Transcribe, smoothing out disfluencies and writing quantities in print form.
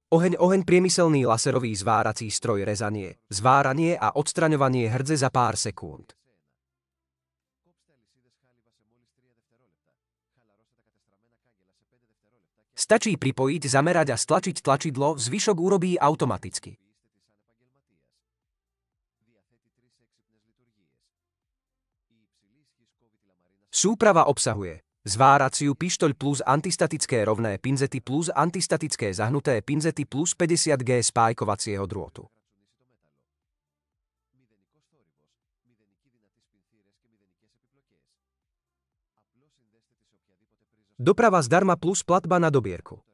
Oheň priemyselný laserový zvárací stroj rezanie, zváranie a odstraňovanie hrdze za pár sekúnd. Stačí pripojiť, zamerať a stlačiť tlačidlo, zvyšok urobí automaticky. Súprava obsahuje zváraciu pištoľ plus antistatické rovné pinzety plus antistatické zahnuté pinzety plus 50G spájkovacieho drôtu. Doprava zdarma plus platba na dobierku.